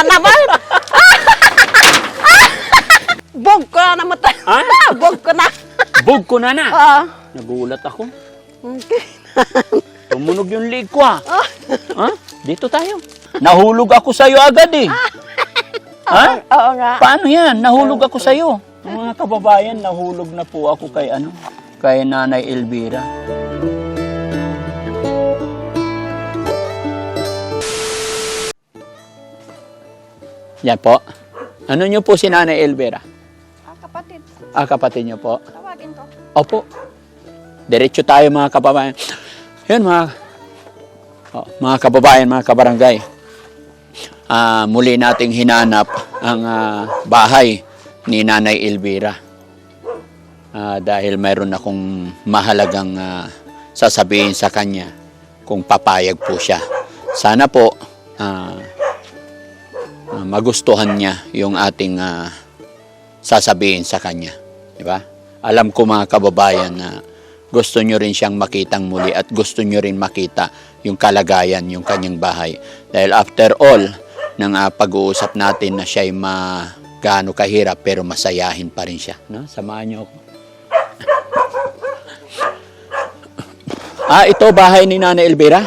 naman. Bog ko na namatay. Ha? Bog ko na. Bug ko na na. Oo. Nagulat ako. Okay. Tumunog yung leg ko ah. Ha? Dito tayo. Nahulog ako sa'yo agad eh. Ha? Oo nga. Paano yan? Nahulog ako sa'yo. Mga kababayan, nahulog na po ako kay kay Nanay Elvira. Yan po. Ano nyo po si Nanay Elvira? Kapatid, Kapatid nyo po. tawagin ko. Opo. Diretso tayo mga kababayan. Yun mga kababayan, mga kabarangay. Muli nating hinanap ang bahay ni Nanay Elvira. Dahil mayroon akong mahalagang sasabihin sa kanya kung papayag po siya. Sana po magustuhan niya yung ating sasabihin sa kanya. Di ba? Alam ko mga kababayan na gusto nyo rin siyang makitang muli at gusto nyo rin makita yung kalagayan, yung kanyang bahay. Dahil after all, ng pag-uusap natin na siya'y gaano kahirap pero masayahin pa rin siya. No? Samahan niyo ako. Ito bahay ni Nanay Elvira.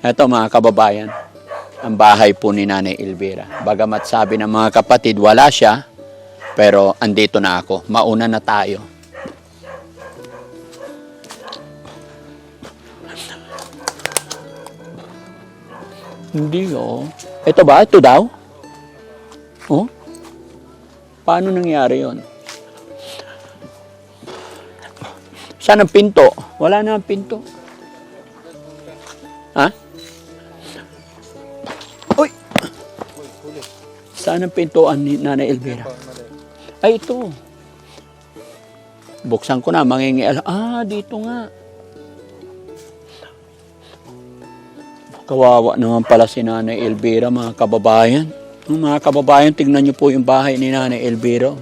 Ito mga kababayan, ang bahay po ni Nanay Elvira. Bagamat sabi ng mga kapatid, wala siya, pero andito na ako. Mauna na tayo. Hindi Ito ba? Ito daw? Oh? Paano nangyari yon? Saan ang pinto? Wala na ang pinto. Ha? Uy! Saan ang pintuan ni Nanay Elvira? Ay, ito. Buksan ko na, mangingial. Dito nga. Kawawa naman pala si Nanay Elvira, mga kababayan. Mga kababayan, tignan niyo po yung bahay ni Nanay Elvira.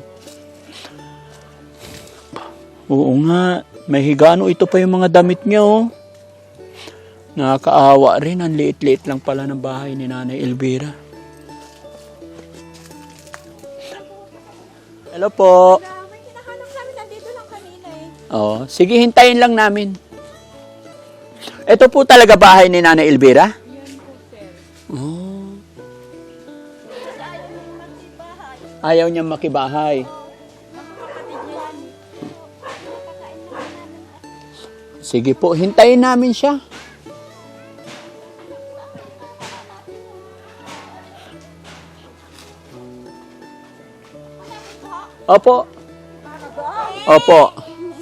Oo nga, may higano ito pa yung mga damit niya, oh. Nakakaawa rin, ang liit-liit lang pala ng bahay ni Nanay Elvira. Hello po. May hinahanap namin, nandito lang kanina eh. Oo, sige, hintayin lang namin. Ito po talaga bahay ni Nanay Elvira? Yan po, sir. Oh. Ayaw yung matibahay. Ayaw niyang makibahay. Kapatid yan. Papakain naman namin. Sige po, hintayin namin siya. Opo. Opo.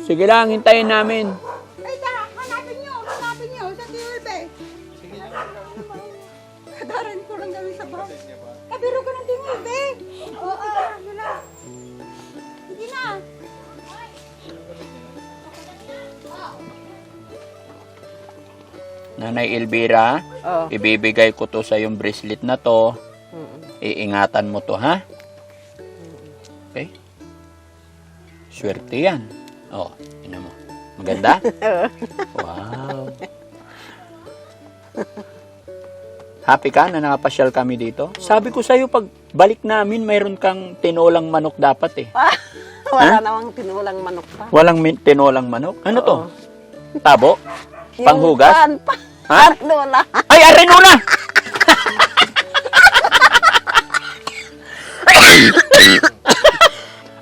Sige lang, hintayin namin. Ay, hanapin nyo. Sa TLB. Sige lang. Kadaran ko lang gawin sa bahay. Kabiro ko ng TLB. Oo, wala. Hindi na. Nanay Elvira, Oo. ibibigay ko to sa yung bracelet na to. Iingatan mo to, ha? Okay? Swerte yan. Ina mo. Maganda? Wow. Happy ka na nakapasyal kami dito? Sabi ko sa'yo, pag balik namin, mayroon kang tinolang manok dapat eh. Wala namang tinulang manok pa. Walang tinolang manok? Ano to? Tabo? Panghugas? Ha? Lola. Ay, arenola!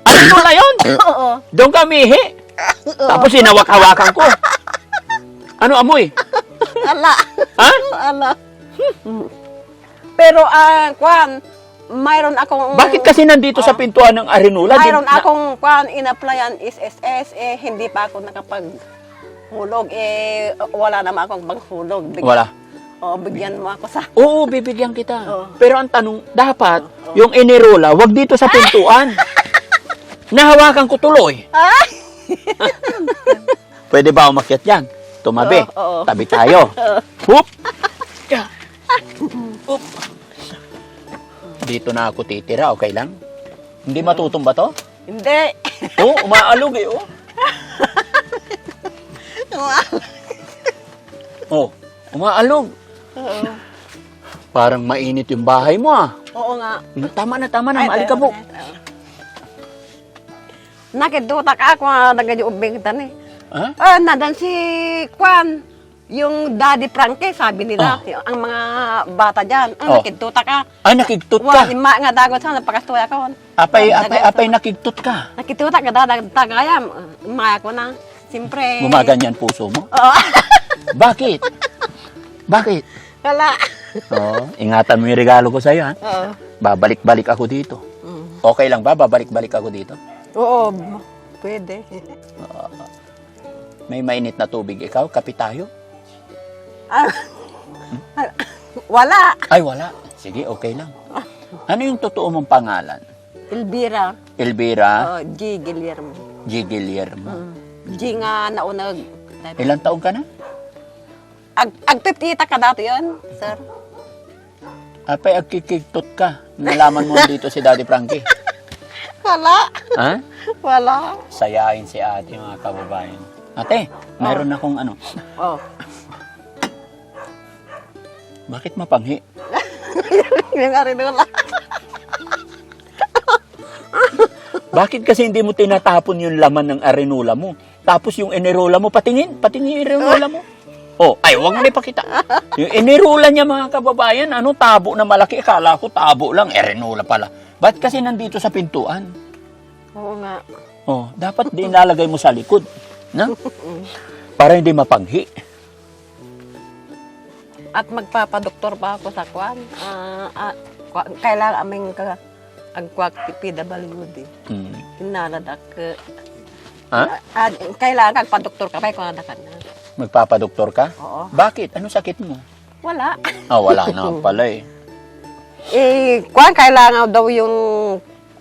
Arenola yun! Oo. Doon kami ihi. Tapos inawak-hawakan ko. Ano amoy? Ala. Ha? Ala. Pero, Kwan, mayroon akong... Bakit kasi nandito sa pintuan ng arenola? Mayroon akong, Kwan, in-applyan is SSS, hindi pa ako nakapaghulog. Wala naman akong panghulog. Wala. Bigyan mo ako sa... Oo, bibigyan kita. Oo. Pero ang tanong, dapat, yung inirola, wag dito sa pintuan. Nahawakan ko tuloy. Ay! Pwede ba umakyat yan? Tumabi. Oo. Tabi tayo. Hup! Hup! Dito na ako titira, okay lang? Hindi matutumba to? Hindi. Umaalog eh, Oh, Umaalog. Oo. Parang mainit yung bahay mo ah. Oo nga. Tama na, maalikabok. Nakitutak ako nga nag-ubing tan eh. Ha? Nadan si Kwan, yung Daddy Frankie, sabi nila, ang mga bata dyan. Oh. Nakitutak ka. Ay, nakigtot Wa, ka. lima nga dagot sa napakastuya ko. Apay nakigtot ka. Nakitutak ka dadagtagayam. Maya ko na. Siyempre. Gumaganyan puso mo. Oo. Bakit? Bakit? Wala. Oo, ingatan mo yung regalo ko sa'yo, ha? Oo. Babalik-balik ako dito. Mm. Okay lang ba? Babalik-balik ako dito? Oo. Pwede. May mainit na tubig ikaw? Kape tayo? Wala. Ay, wala. Sige, okay lang. Ano yung totoo mong pangalan? Elvira. Elvira G. Guillermo. G. Guillermo. G nga naunag. Ilang taong ka na? Ag 50 ka dati yun, sir. Apay, agkikigtot ka. Nalaman mo dito si Daddy Frankie. Wala. Ha? Wala. Sayahin si ate, mga kababayan. Ate, mayroon akong ano. Oh. Bakit mapanghi? Yung arinula. Bakit kasi hindi mo tinatapon yung laman ng arenula mo? Tapos yung enerola mo, patingin yung arenula mo. Oh, ay, huwag mo na ipakita. Yung enerola niya, mga kababayan, ano, tabo na malaki. Akala ko tabo lang, arenula pala. Ba't kasi nandito sa pintuan? Oo nga. Oh, dapat din ilalagay mo sa likod. No? Para hindi mapanghi. At magpapadoktor pa ako sa Kwan. Kailangan aming agkwak PWD. Inaladak. Ha? Kailangan kagpadoktor ka pa kung nadakan na. Magpapadoktor ka? Oo. Bakit? Ano sakit mo? Wala. Wala na pala eh. Kwan, kailangan daw yung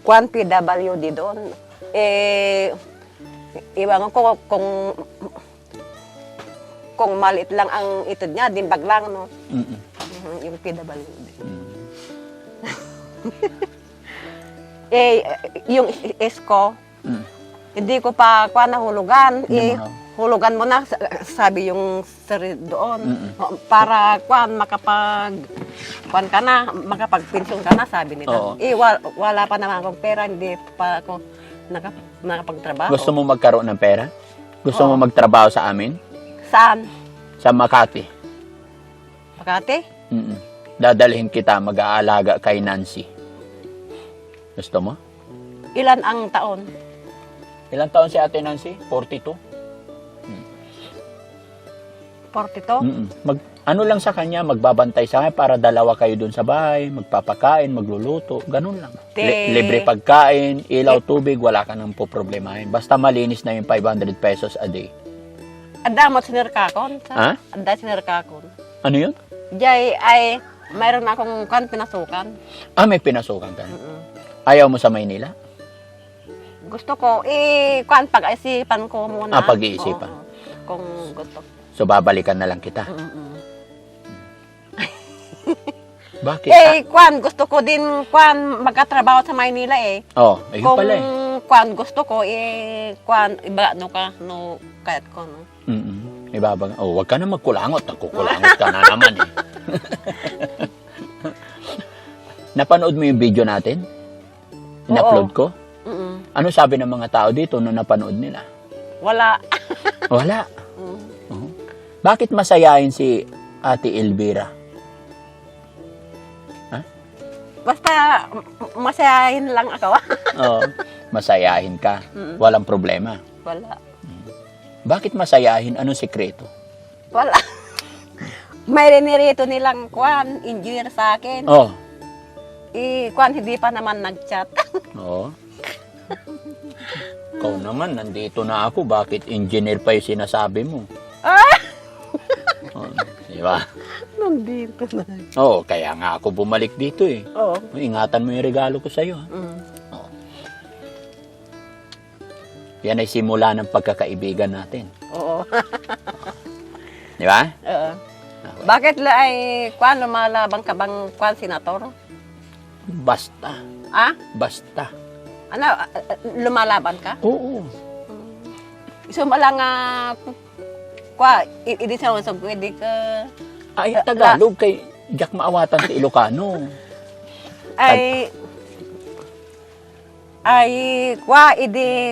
Kwan PWD doon. Iwan ko kung maliit lang ang itod niya, dimbag lang, no? Yung PWD. Yung isko, hindi ko pa Kwan nahulugan. Hulugan mo na, sabi yung sir doon. Para Kwan, Kwan ka na, makapagpinsyon ka na, sabi nila. Wala pa naman akong pera, hindi pa ako nakapagtrabaho. Gusto mo magkaroon ng pera? Gusto mo magtrabaho sa amin? Saan? Sa Makati. Makati? Dadalhin kita mag-aalaga kay Nancy. Gusto mo? Ilan ang taon? Ilang taon si Ate Nancy? 42? 42? Ano lang sa kanya, magbabantay sa kanya para dalawa kayo dun sa bahay, magpapakain, magluluto, ganun lang. Libre pagkain, ilaw, tubig, wala ka nang poproblemahin. Basta malinis na yung 500 pesos a day. Adamot sinirkakon? Ha? Adamot sinirkakon. Ano yun? Jay, ay, mayroon akong pinasukan. May pinasukan ka na. Ayaw mo sa Maynila? Gusto ko, pag-isipan ko muna. Pag-iisipan. Kung gusto. So, babalikan na lang kita. Bakit? Gusto ko din, magkatrabaho sa Maynila eh. Ayun Kung, pala eh. Gusto ko, iba, kahit ko, no? Ibabang, wag ka na magkulangot. Nagkukulangot ka na naman eh. Napanood mo yung video natin? In-upload ko? Ano sabi ng mga tao dito nung napanood nila? Wala. Wala. Bakit masayahin si Ate Elvira? Basta masayahin lang ako. Masayahin ka. Walang problema. Wala. Bakit masayahin? Anong sekreto? Wala. May rinirito nilang engineer sa akin. Hindi pa naman nag-chat. Ikaw naman, nandito na ako. Bakit engineer pa yung sinasabi mo? Diba? Nandito na. Kaya nga ako bumalik dito eh. Ingatan mo yung regalo ko sa'yo. Yan ay simula ng pagkakaibigan natin. Di ba? Bakit lumalaban ka bang senator? Basta. Basta. Ano, lumalaban ka? Oo. So, malang, hindi sa pwede ka Ay, Tagalog kay Jack maawatan sa Ilocano.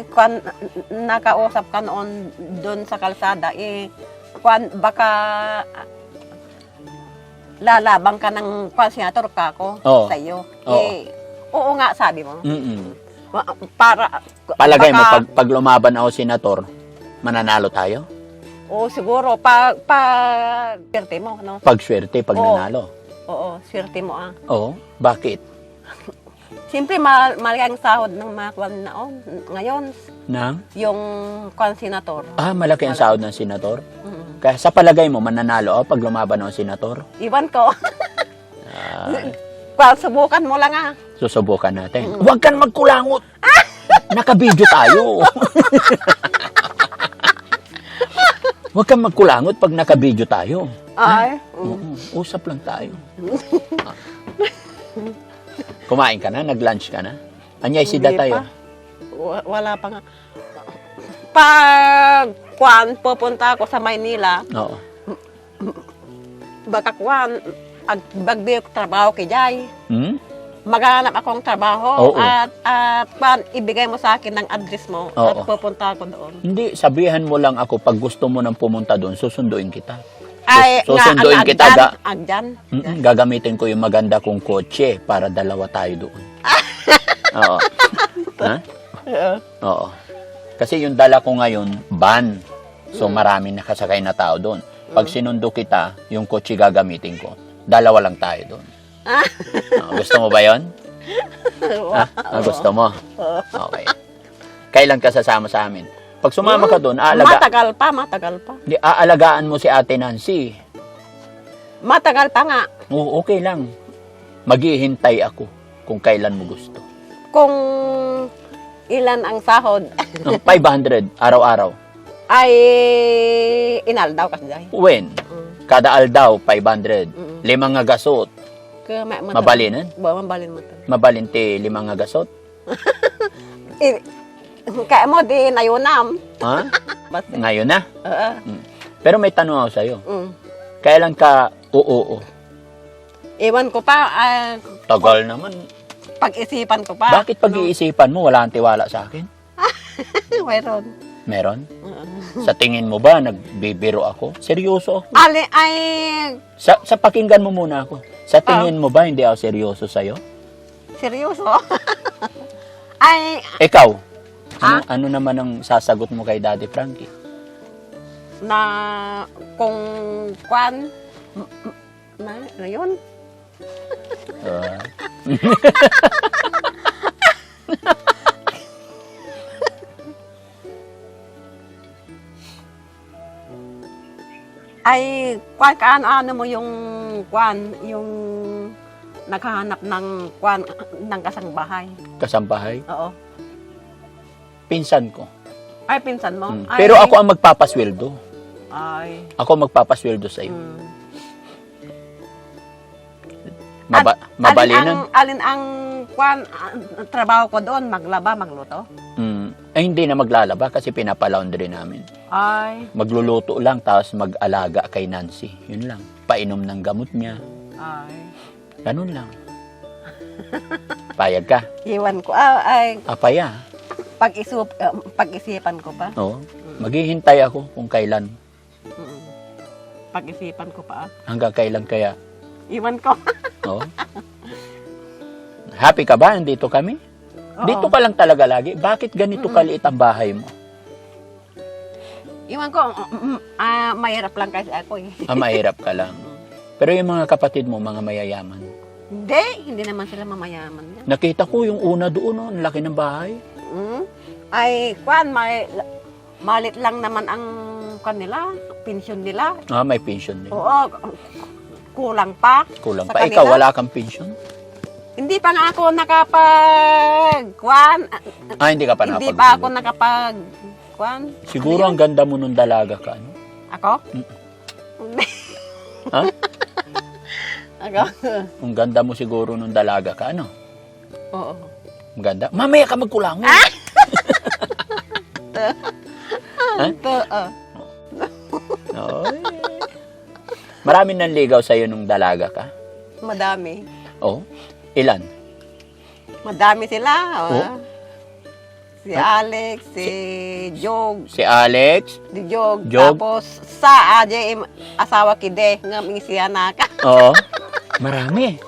Kwan nakausap ka noon doon sa kalsada, kwan baka lalabang ka ng senator ka ko Oo. sa iyo. Oo. Oo nga, sabi mo. Mm-mm. Para Palagay mo, baka- pag lumaban ako senator, mananalo tayo? Oo, siguro pag swerte mo, no? Pag swerte, pag Oo. nanalo. Oo, swerte mo ah. Oo, bakit? Siyempre, malaki ang sahod ng mga kwan naon. Ngayon, Nang? yung kwan senator. Malaki ang sahod ng senator? Mm. Kaya sa palagay mo, mananalo ako pag lumaban ako senator? Iwan ko. Ah, Kwan, subukan mo lang ah. susubukan natin. Huwag kang magkulangot! Nakabidyo tayo! Huwag kang magkulangot pag nakabidyo tayo. Ay. Oo, usap lang tayo. Kumain ka na? Nag-lunch ka na? Anyay sida Hindi tayo? pa. Wala pa nga. Pag kwan, pupunta ako sa Maynila, Oo. baka kwan, bagbi ko trabaho kay Jay. Hmm? Maghanap akong trabaho Oo. at kwan, ibigay mo sa akin ng address mo at Oo. pupunta ako doon. Hindi, sabihan mo lang ako pag gusto mo nang pumunta doon, susunduin kita. Ay, susunduin nga, kita, agdan. Gagamitin ko yung maganda kong kotse para dalawa tayo doon. Oo. Ha? Oo. Kasi yung dala ko ngayon, van. So maraming nakasakay na tao doon. Pag sinundo kita, yung kotse gagamitin ko. Dalawa lang tayo doon. Gusto mo ba yon? Gusto mo? Okay. Kailan ka sasama sa amin? Pag sumama ka doon, Matagal pa. Di, aalagaan mo si Ate Nancy. Matagal pa nga. Oo, okay lang. Maghihintay ako kung kailan mo gusto. Kung ilan ang sahod, 500 araw-araw. ay inaldaw kasi Jay. When? Kada aldaw, 500. 5 nga gasot. Mabalinan? Mabalin mo to. Mabalinti 5 nga gasot. Kaya mo di nayunam. Ha? Basta. Ngayon na. Oo. Pero may tanong ako sa'yo. Mm. Kailan ka oo? Iwan ko pa, Tagal naman. pag-isipan ko pa. Bakit pag-iisipan mo, wala kang tiwala sa akin? Mayroon. Meron? Sa tingin mo ba, nagbibiro ako? Seryoso ako. Ay, Sa pakinggan mo muna ako. Sa tingin mo ba, hindi ako seryoso sa'yo? seryoso. Ay, Ikaw, ano naman ang sasagot mo kay Daddy Frankie? na kung kwan, na yun. Ah. Ay, kwan, kaano-ano mo yung kwan, yung naghahanap ng kwan, ng kasangbahay. Kasambahay? Oo. Pinsan ko. Ay, pinsan mo? Mm. Ay, Pero ako ang magpapasweldo. Ay. Ako ang magpapasweldo sa iyo. Mm. Mabalinan? Alin ang kwan, trabaho ko doon, maglaba, magluto? Ay, hindi na maglalaba kasi pinapalaundry namin. Ay, Magluluto lang, tapos mag-alaga kay Nancy. Yun lang. Painom ng gamot niya. ay. Ganun lang. Payag ka? Iwan ko. Ay, Apaya. pag-isipan ko pa. Oo. Maghihintay ako kung kailan. Mm. Pag-isipan ko pa. Hanggang kailan kaya. Iwan ko. Oo. Happy ka ba? Nandito kami? Oo. Dito ka lang talaga lagi. Bakit ganito kaliit ang bahay mo? Iwan ko. Mahirap lang kasi ako eh. Mahirap ka lang. Pero yung mga kapatid mo, mga mayayaman. Hindi naman sila mamayaman yan. Nakita ko yung una doon, ang laki ng bahay. Mm. Ay, kwan, malit lang naman ang kanila, pensyon nila. May pension din. Oo, kulang pa. Kulang sa pa. kanila. Ikaw, wala kang pension? Hindi pa nga ako nakapag-kwan. Hindi ka pa Hindi nakapag- pa ako nakapag-kwan. Siguro ang ganda mo nung dalaga ka, no? Ako? Ha? Ako? Ang ganda mo siguro nung dalaga ka, ano? Oo. Ang ganda. Mamaya ka magkulangon. Ito, Oy. Marami nang ligaw sa'yo nung dalaga ka? Madami. Oh, ilan? Madami sila. Oh. Si Alex, si Jog, Si Alex? si Jog. Jog. Tapos sa asawa kide, nga siya naka. Oo. Marami.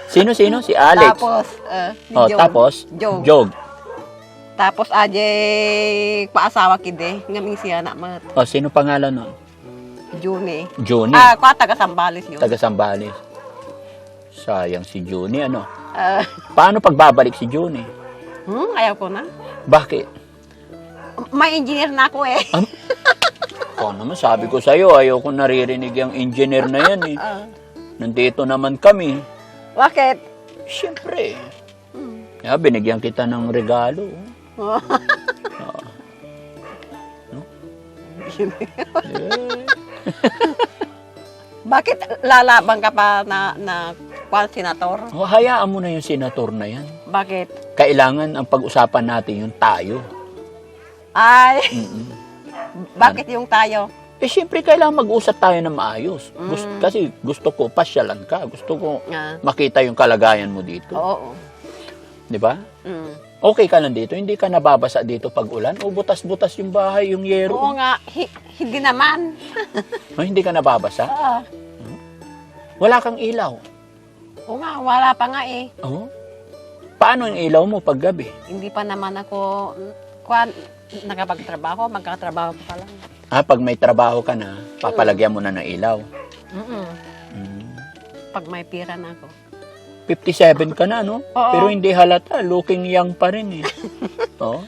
Sino? Si Alex? Tapos, si Oh, Jog. tapos? Jog. Jog. Tapos paasawa kide, nga siya na mat. Oh, sino pangalan nun? Juni. Juni. Kwa taga Sambales yun. Taga Sambales. Sayang si Juni, ano? Ah, Paano pagbabalik si Juni? ayaw ko na. Bakit? May engineer na ako eh. Oh, naman sabi ko sa'yo, ayaw ko naririnig yung engineer na yan eh. Ah, Nandito naman kami. bakit? Siyempre. Kaya binigyan kita ng regalo. Oh. Eh, Bakit lalaban ka pa na kwan senator? oh, hayaan mo na yung senator na yan. Bakit? Kailangan ang pag-usapan natin yung tayo. Ay, Mm-mm. bakit yung tayo? Eh, siyempre, kailangan mag-usap tayo na maayos. Kasi gusto ko, pasyalan ka. Gusto ko Ah, makita yung kalagayan mo dito. oo. Di ba? Mm. Okay ka lang dito. Hindi ka nababasa dito pag ulan. O butas-butas yung bahay, yung yero. Oo nga, hindi naman. Oh, hindi ka nababasa? Ah, Wala kang ilaw. oo nga, wala pa nga eh. Oh? Paano yung ilaw mo pag gabi? Hindi pa naman ako, kwan, nakapagtrabaho, magkatrabaho pa lang. Ah, pag may trabaho ka na, papalagyan mo na ng ilaw. Mm-mm. Mm. Pag may pira na ako. 57 ka na, no? Oo. Pero hindi halata. Looking young pa rin eh. Oh,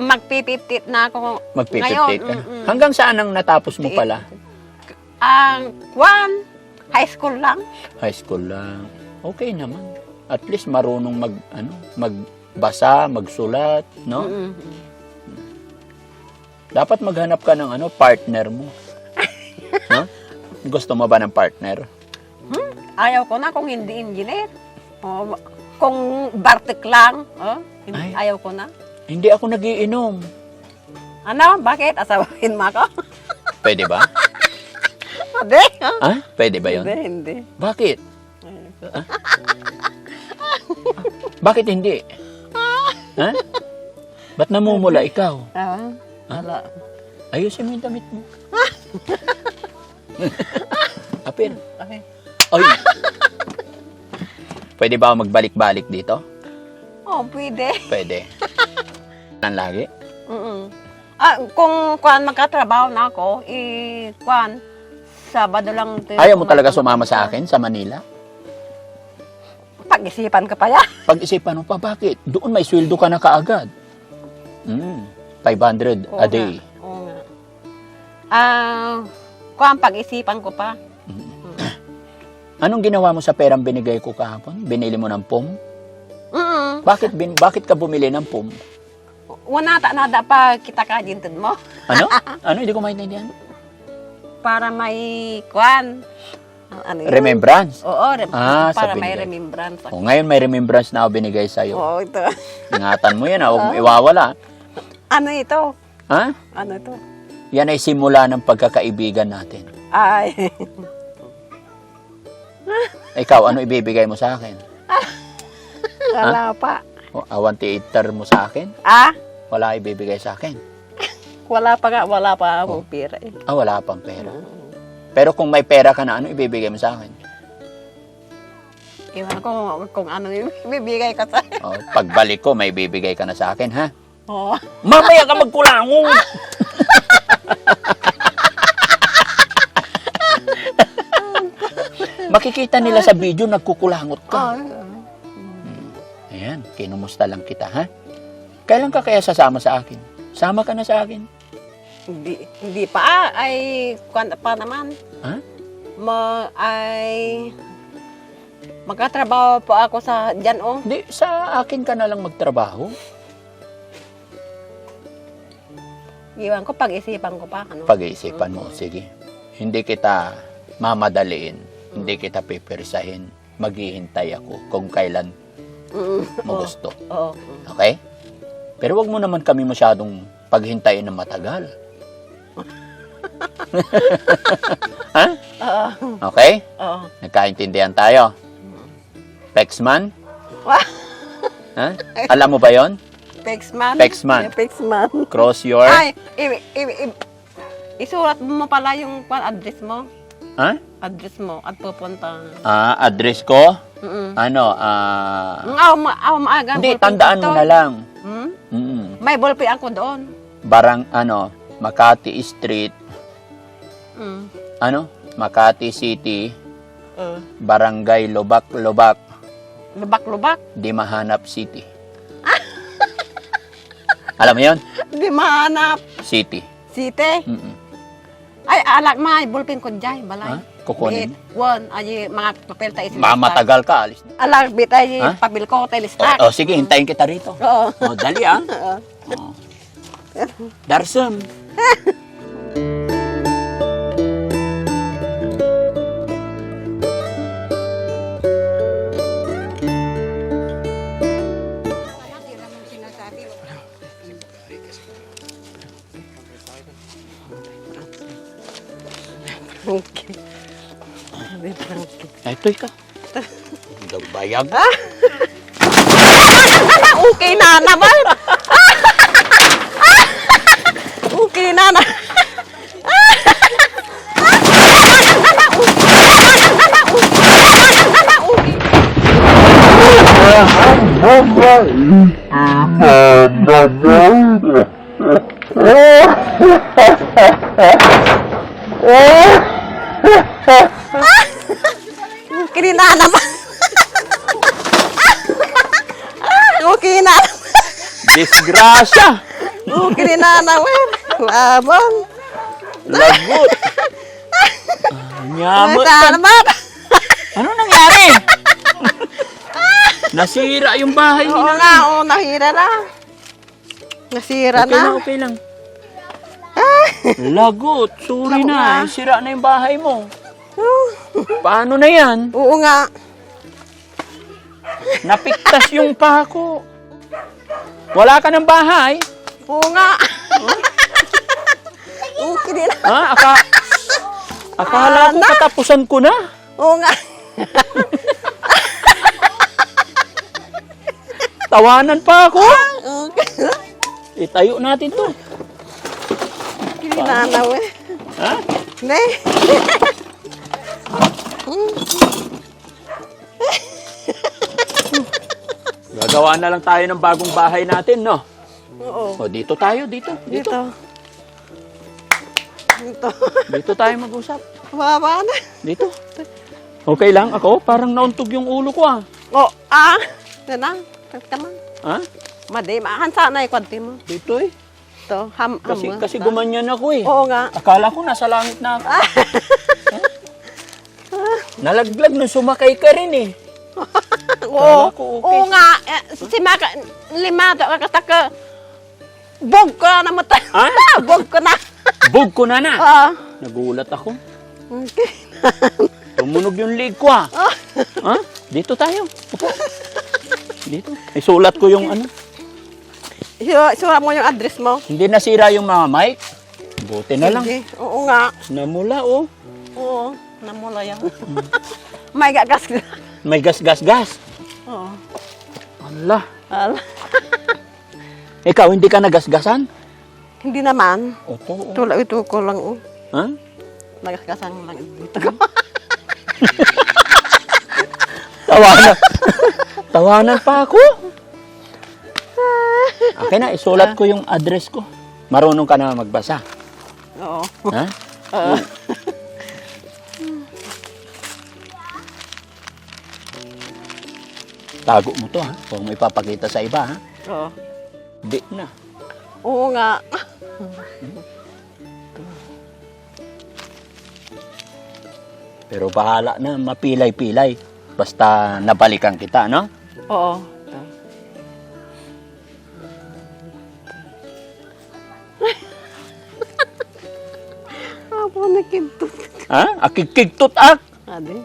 Magpipiptit na ako magpipipit ngayon. ka. Mm-mm. Hanggang saan ang natapos mo pala? Ang kwan, high school lang. High school lang. Okay naman. At least marunong magbasa, magsulat, no? Mm-mm. Dapat maghanap ka ng partner mo. No? Gusto mo ba ng partner? Ayaw ko na kung hindi engineer. O, kung bartek lang, Ay. ayaw ko na. Hindi ako nagiinom. Ano? Bakit? Asawahin mo ako? Pwede ba? Hindi. Ha? Pwede ba yun? Hindi. Bakit? Bakit hindi? Ha? Ba't namumula ikaw? Wala. Ayusin mo yung damit mo. Apir. Okay. Ay! Pwede ba ako magbalik-balik dito? Oh, pwede. Pwede. Nan lagi? Mm-mm. Kung kwan magkatrabaho na ako, kwan, Sabado lang. Ayaw mo talaga sumama sa akin sa Manila? Pag-isipan ka pa yan. Pag-isipan mo pa, bakit? Doon may sweldo ka na kaagad. 500 a day. Oo nga. Kwan, pag-isipan ko pa. Anong ginawa mo sa perang binigay ko kahapon? Binili mo ng pom? Mm-mm. Bakit ka bumili ng pom? Wala nada pa kita kajintid mo. Ano? Ano? Hindi ko maintindihan. Para may kwan. Ano yun? Remembrance. Oo, sa para may binigay. remembrance. O, ngayon may remembrance na ako binigay sa'yo. Oo, ito. Ingatan mo yan, huwag mo iwawala. Ano ito? Ha? Ano ito? Yan ay simula ng pagkakaibigan natin. Ay. Ikaw, ano ibibigay mo sa akin? Wala pa. O, awan theater mo sa akin? Wala ibibigay sa akin. Wala pa nga. Wala pa akong pira eh. Wala pang pera. Pero kung may pera ka na, ano ibibigay mo sa akin? Iwan ko kung ano yung bibigay ka sa O, pagbalik ko, may bibigay ka na sa akin, ha? Oo. Mamaya ka magkulangon! Makikita nila sa video, nagkukulangot ka. Ayan, kinumusta lang kita, ha? Kailan ka kaya sasama sa akin? Sama ka na sa akin. Hindi pa. Ay, kwan pa naman. Ha? Magkatrabaho po ako sa dyan, oh. Hindi, sa akin ka na lang magtrabaho. Iwan ko, pag-isipan ko pa. Ano? Pag-iisipan mo, sige. Hindi kita mamadaliin. Hindi kita pipirsahin. Maghihintay ako kung kailan mo gusto. Oo. Okay? Pero wag mo naman kami masyadong paghintayin ng matagal. Ha? Oo. Okay? Oo. Nagkaintindihan tayo. Pexman? Wah, Ha? Alam mo ba yon? Pexman. Pexman. Pexman. Cross your... Ay, isulat mo pala yung address mo. Ha? Address mo at pupunta. Address ko? Mm. Ano? Maaga. Hindi, ballpen tandaan ko mo to. na lang. Hmm? Mm. May ballpen ako doon. Makati Street, Mm. Makati City, Uh, Barangay Lubak, lubak-lubak. Di Mahanap City. Alam mo yun? Di mahanap. City. Site. Mm-mm. Ay, alak may ballpen ko dyan. Balay. Ha? Kukunin mo? One, ay mga papel tayo silistak. Mamatagal ka, alis na. Alak, bit ay Ha? papel ko tayo listak. Sige, hintayin kita rito. Oo. Dali ah. Oo. Oh. Darsam. Hindi naman sinasabi. Okay. Frankie. Ay, ito'y ka. Dagbayag. Okay na naman. Okay na na. Okay na naman. Okay na. Disgrasya. Okay na naman. Labang. Lagot. Nyamot Okay ka. naman. Ano nangyari? Nasira yung bahay Oo nila. nga, oo, nahira na. Nasira Okay na. lang, okay lang. Lagot. Sorry Lagot na. na. Sira na yung bahay mo. Paano na yan? Oo nga. Napiktas yung pako. Wala ka ng bahay. Oo nga. Okay na. Ha? Akala ko katapusan ko na. Oo nga. Tawanan pa ako. Okay. Itayo natin to. Kinanaw eh. Ha? Ne? Gagawa na lang tayo ng bagong bahay natin, no? Oo. O, dito tayo, dito. Dito. Dito. Dito tayo mag-usap. Baba na. Dito. Okay lang ako? Parang nauntog yung ulo ko, ah. Oo. Ganang. Kaman. Ha? Madi, maahan sana yung kwanti mo. Dito eh. Ito. Kasi gumanyan ako eh. Oo nga. Akala ko nasa langit na ako. Nalaglag nung sumakay ka rin eh. Oo. Akala ko okay. Oo nga. Si Maka, lima, kakataka. Bog ko na naman tayo. Ha? Bog ko na. Bug ko na na. Oo. Nagulat ako. Okay. Tumunog yung leg ko ah. Ha? Dito tayo. Upo. Dito. Isulat ko yung ano. Sura mo yung address mo. Hindi nasira yung mga mic. Buti na lang. Hindi. Oo nga. Namula oh. Oo. Namula yan. May gagas. May gas. Oo. Allah. Ala. Ikaw, hindi ka nagasgasan? Hindi naman. Opo. Tula ito ko lang. Ha? Nagagasang lang dito. Tawanan. Tawanan pa ako. Okay na, isulat ko yung address ko. Marunong ka na magbasa. Oo. Ha? Oo. Tago mo to ha. Huwag mo ipapakita sa iba ha. Oo. Di na. Oo nga. Pero bahala na, mapilay-pilay. Basta nabalikan kita, no? Oo. Apo na kinto. Ha? Akikigtot ak. Adi.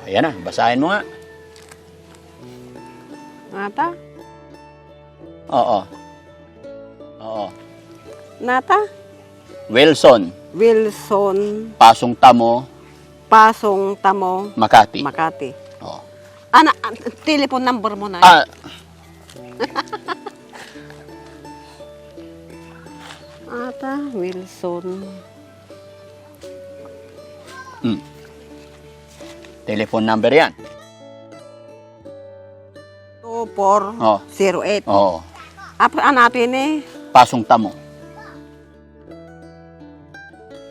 Ayan na, basahin mo nga. Nata? Oo. Oo. Nata? Wilson, Wilson, Pasong Tamo, Pasong Tamo, Makati. Makati. Oo. Telephone number mo na. Ah, Ata, Wilson. telephone number yan. 2408. Oo. Hanapin eh. Pasong Tamo.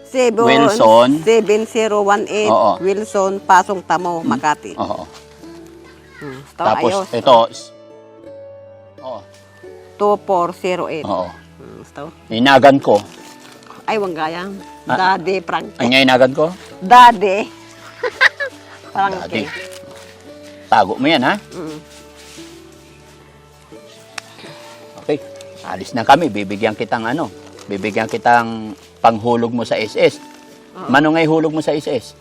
7, Wilson. 7018. Oo. Wilson, Pasong Tamo, Makati. Oo. Tapos, Tapos ito. Oo. 2408. Oo. Ito. Inagan ko. Ay, wang gayang. Ah. Daddy, Frank. Ay nga inagan ko? Daddy. Frank. Dati. Tago mo yan, ha? Mm. Okay. Alis na kami. Bibigyan kitang panghulog mo sa SS. Oo. Mano nga ihulog mo sa SS?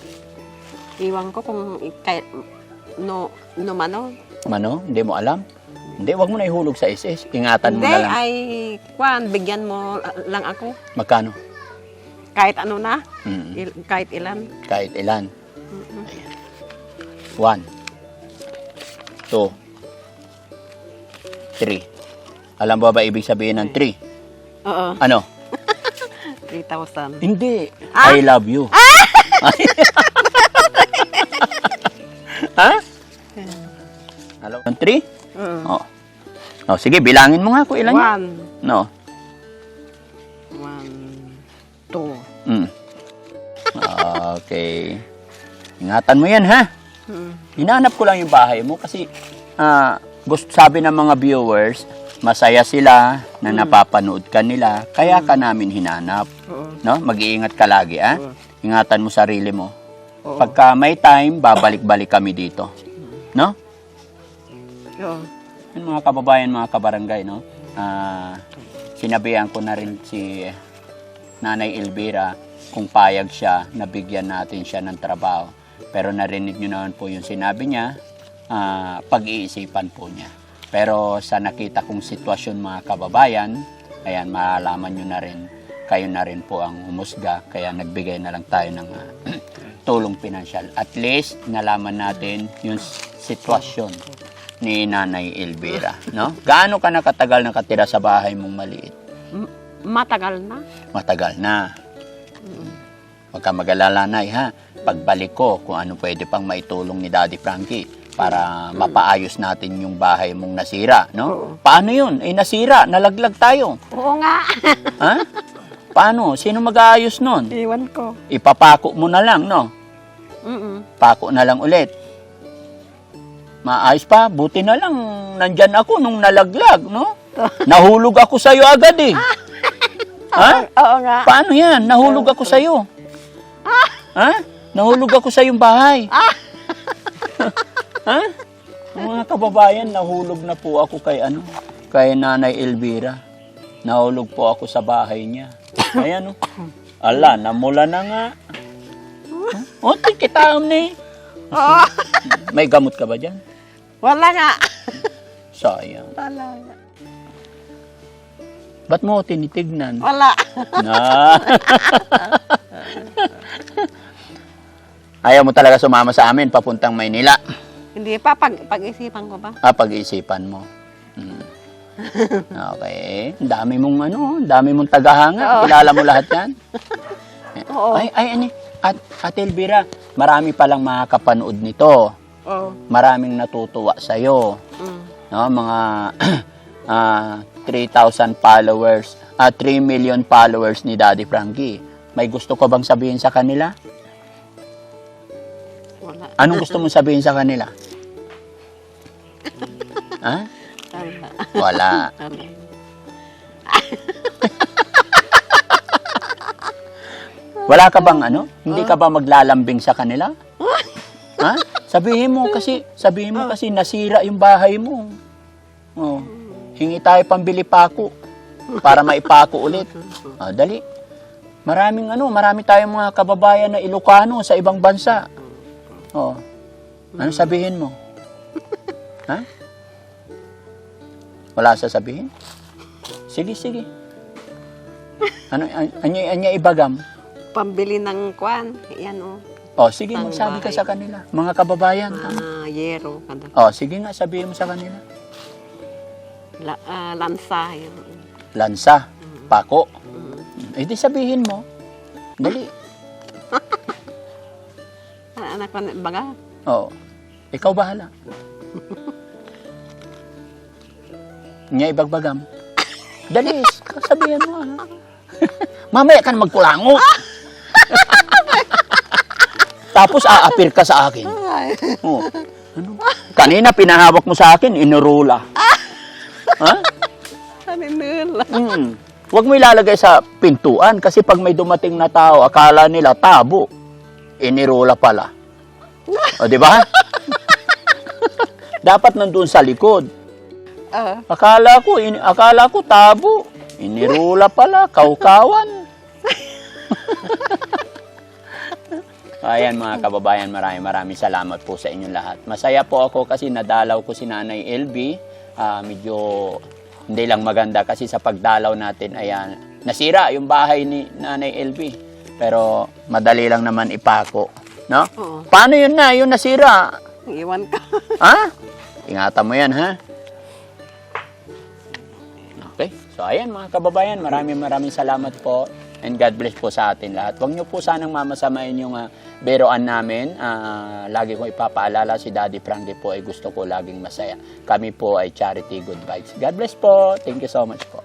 Iwan ko kung mano. Mano? Hindi mo alam? Hindi, wag mo na ihulog sa SS. Ingatan mo Hindi, na lang. ay, bigyan mo lang ako. Magkano? Kahit ano na. Mm. Kahit ilan. Kahit ilan. Ayan. 1, 2, 3. Alam mo ba ibig sabihin ng 3? Oo. Ano? 3,000. Hindi. Ah? I love you. Ha? Alam mo ng 3? Oo. Oh, sige, bilangin mo nga kung ilan yun. 1, No. 1, 2. Mm. Okay. Ingatan mo yan, ha? Hinanap ko lang yung bahay mo kasi sabi ng mga viewers, masaya sila na napapanood ka nila, kaya ka namin hinanap. Oo. No? Mag-iingat ka lagi, ha? Oo. Ingatan mo sarili mo. Oo. Pagka may time, babalik-balik kami dito. No? Oo. Yun, mga kababayan, mga kabarangay, no? Sinabihan ko na rin si Nanay Elvira kung payag siya, nabigyan natin siya ng trabaho. Pero narinig nyo naman po yung sinabi niya, pag-iisipan po niya. Pero sa nakita kong sitwasyon, mga kababayan, ayan, maalaman nyo na rin, kayo na rin po ang humusga, kaya nagbigay na lang tayo ng tulong pinansyal. At least, nalaman natin yung sitwasyon ni Nanay Elvira, no? Gaano ka nakatagal nakatira sa bahay mong maliit? Matagal na. Matagal na. Huwag ka mag-alala, Nay, ha? Pagbalik ko, kung ano pwede pang maitulong ni Daddy Frankie para mapaayos natin yung bahay mong nasira, no? Oo. Paano yun? Eh, nasira, nalaglag tayo. Oo nga. Ha? Paano? Sino mag-aayos nun? Iwan ko. Ipapako mo na lang, no? Pako na lang ulit. Maayos pa, buti na lang nandyan ako nung nalaglag, no? Nahulog ako sa'yo agad eh. Ha? Oo nga. Paano yan? Nahulog ako sa'yo. Ha? Nahulog ako sa iyong bahay. Ha? Mga kababayan, nahulog na po ako kay Nanay Elvira. Nahulog po ako sa bahay niya. Ayan, ala, namula na nga. O, tikitaam na eh. Oo. May gamot ka ba dyan? Wala nga. Sayang. Wala nga. Ba't mo ako tinitignan? Wala. Na. Ayaw mo talaga sumama sa amin papuntang Maynila. Hindi pa, pag-isipan ko ba? Pag-iisipan mo. Okay. Ang dami mong tagahanga. Oo. Kilala mo lahat yan? Oo. Ate Elvira, marami palang makakapanood nito. Oo. Maraming natutuwa sa'yo. No, mga 3,000 followers, 3 million followers ni Daddy Frankie. May gusto ko bang sabihin sa kanila? Wala. Anong gusto mong sabihin sa kanila? Ha? Wala. Wala. Wala ka bang Hindi ka ba maglalambing sa kanila? Ha? Sabihin mo kasi nasira yung bahay mo. Oh. Hingi tayo pambili pako para maipako ulit. Dali. Marami tayong mga kababayan na Ilocano sa ibang bansa. Oh. Ano sabihin mo? Ha? Wala sasabihin? Sige. Anya ibagam? Pambili ng kwan. Yan o. Oh, sige, magsabi ka sa kanila. Mga kababayan. Yero. Oh, sige nga, sabihin mo sa kanila. Lansa. Yan. Lansa, pako. Eh di sabihin mo. Dali. Anak ko, baga? Oo. Ikaw bahala. Nya ibagbagam. Dali, sabihin mo. Ha? Mamaya ka na magkulango. Tapos aapir ka sa akin. Oh. Ano? Kanina pinahawak mo sa akin, inurula. Ha? Saninula. Huwag mo ilalagay sa pintuan kasi pag may dumating na tao, akala nila tabo. Inirula pala. O, di ba? Dapat nandun sa likod. Akala ko tabo. Inirula pala, kaukawan. Ayan mga kababayan, maraming salamat po sa inyong lahat. Masaya po ako kasi nadalaw ko si Nanay LB. Medyo hindi lang maganda kasi sa pagdalaw natin, ayan, nasira yung bahay ni Nanay LB. Pero madali lang naman ipako. No? Oo. Paano yun na? Yung nasira? Iwan ka. Ha? Ingatan mo yan, ha? Okay. So, ayan mga kababayan, maraming salamat po. And God bless po sa atin lahat. Huwag niyo po sanang mamasamain yung biroan namin. Lagi kong ipapaalala, si Daddy Frankie po ay gusto ko laging masaya. Kami po ay Charity Good Vibes. God bless po. Thank you so much po.